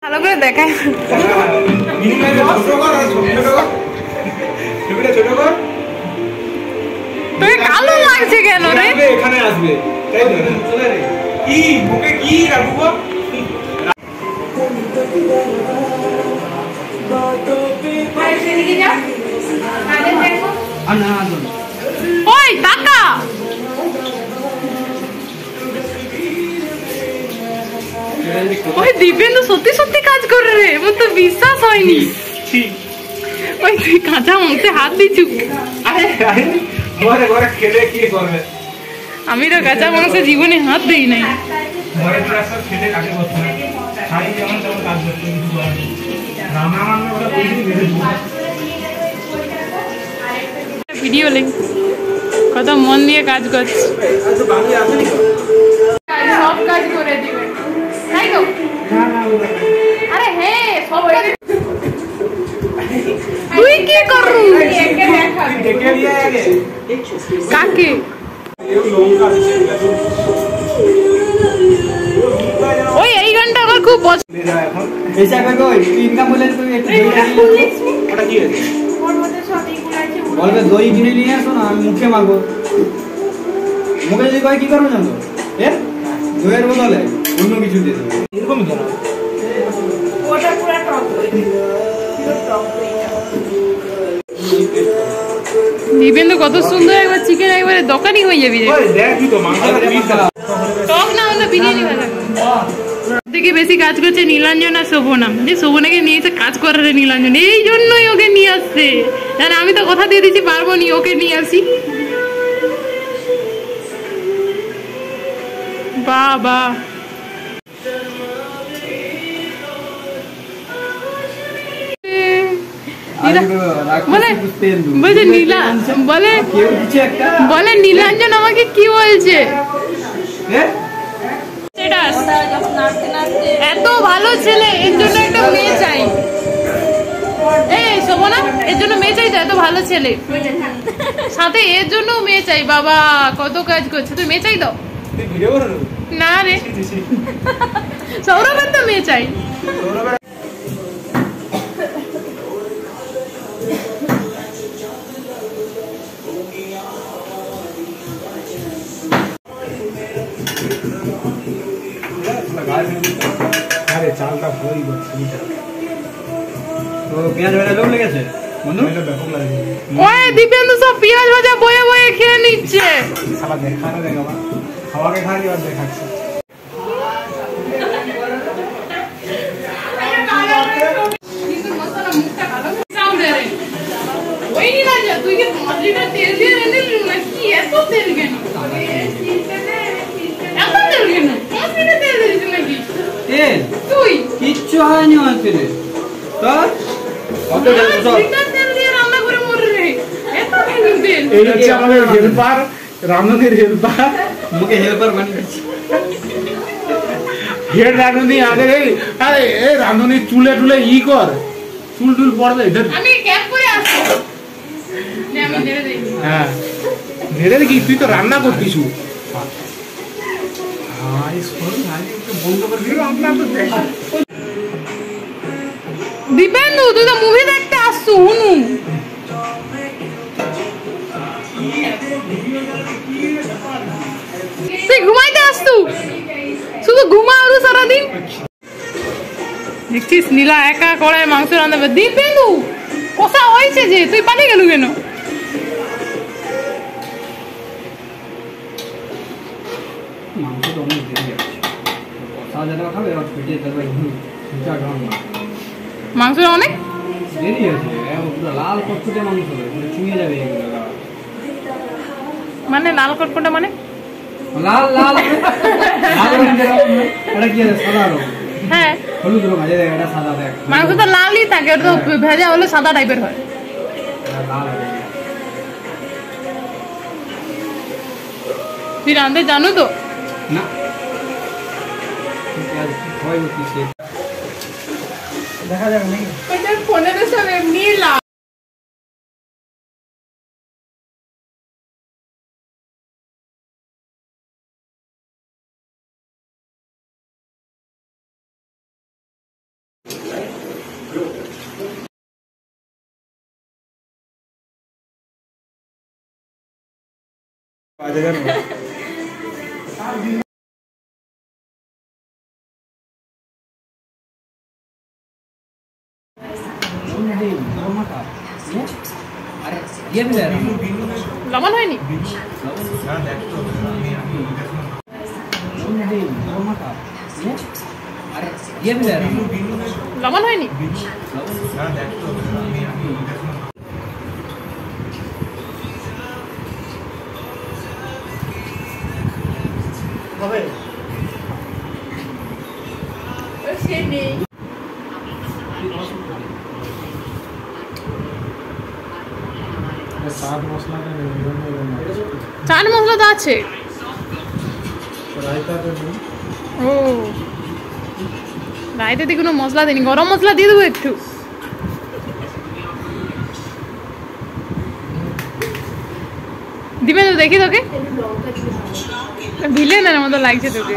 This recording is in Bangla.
ভালো করে দেখাই তুই কালো লাগছে কেন রে? এখানে আসবে তাই তো কি মুখে কি রাখবো ওই টাকা ওই দিবেন্দু সত্যি সত্যি কাজ করে রে, আমার তো বিশ্বাস হয়নি। ওই তুই কাঁচা মাংসে হাত দিচ্ছু। আমি তো কাঁচা মাংসে জীবনে হাত দিই নাই। ভিডিও লিঙ্ক কত মন দিয়ে কাজ করছে, সব কাজ করে দিবে তাই তো? আরে হ্যাঁ সব কাজ তুই কি করু? কাকে ওই এই গানটা আমার খুব পছন্দ। বলবে দই কিনে নিয়ে আসো না, আমি মুখে মাখবো। মুখে যদি কয় কি করবো জানো, দইয়ের বদলে অন্য কিছু দিয়ে দেবো। এরকমই কেন? দিবেন্দু কত সুন্দর, একবার চিকেন একবারে দোকানি হয়ে যাবি রে। টক না হলে বিরিয়ানি ভালো থেকে বেশি কাজ করছে নীলাঞ্জন আর শোভনা। যে শোভনাকে নিয়ে এসে কাজ করে রে নীলাঞ্জন, এই জন্যই ওকে নিয়ে আসছে। আর আমি তো কথা দিয়ে দিচ্ছি পারবো নি, ওকে নিয়ে আসি। বাবা বলে নীলাঞ্জন আমাকে কি বলছে, এত ভালো ছেলে এর জন্য একটা মেয়ে চাই। এই শোভনা এর জন্য মেয়ে চাই তো, এত ভালো ছেলে সাথে এর জন্য মেয়ে চাই। বাবা কত কাজ করছে, তুই মেয়ে চাই তো? না রে সৌরভের তো মেয়ে চাই। আরে চালটা ভালোই করছে তো পেঁয়াজ ভাজা লোক লেগেছে বন্ধু, ওই দিবেন্দু সব পেঁয়াজ ভাজা বয়ে বয়ে খেয়ে নিচ্ছে। সালা দেখা না দেখা খাওয়াকে খাওয়াকে আর দেখাচ্ছে। তুই কি 5 লিটার তেল দিয়ে এনেলি নাকি? এত তেল কেন? এত তেল কেন? 5 লিটার তেল দিয়েছিস নাকি? তেল তুই কিচ্ছু হয়নি ওই তেলে তো। কত লিটার তেল দিয়ে রান্না করে মরে রে, এত তেল। এই হচ্ছে আমাদের হেল্পার, রামনদীর হেল্পার। মুখে হেল্পার বানিয়ে দিচ্ছি। হেড রাঁধুনি আগে এই রাঁধুনি চুলে টুলে ই কর, চুল টুল পড়বে। আমি ক্যাপ করে আসছি, আমি নেড়ে দেই। হ্যাঁ নেড়ে দেখি, তুই তো রান্না করতিস। দিবেন্দু তুই তো মুভি দেখতে আসছু হুনু, তুই ঘুমাইতে আসছু, শুধু ঘুমাও সারাদিন। দেখছিস নীলা একা কড়াই মাংস রান্না। দিবেন্দু কষা হয়েছে যে, তুই পানি গেলু কেন? মাংসটা অনেক দেরি আছে, কষা যেটা খাবে এবার পেটে দেবে। মাংস অনেক দেরি আছে, পুরো লাল কটকটে মাংস হবে, পুরো চুঁয়ে যাবে এগুলো। মানে লাল কটকটা মানে লাল লাল এটা কি আছে? সাদা রঙ। হ্যাঁ হলুদ রঙ আছে, এটা সাদা। দেখ মাংস তো লালই থাকে, ওটা তো ভেজা হলে সাদা টাইপের হয়। লাল তুই রাঁধতে জানো তো? না দেখা যাবে নাকি? ফোনে তো সব এমনি লবণ হয়নি? লবণ হয়নি? চাট মশলাটা চাট মশলা তো আছে। রায়তাটা নেই। ও রায়তাতে কোনো মশলা দেয়নি, গরম মশলা দিয়ে দেবো একটু। দিবে তো দেখি তোকে, ভিলেনের মতো লাগছে তোকে।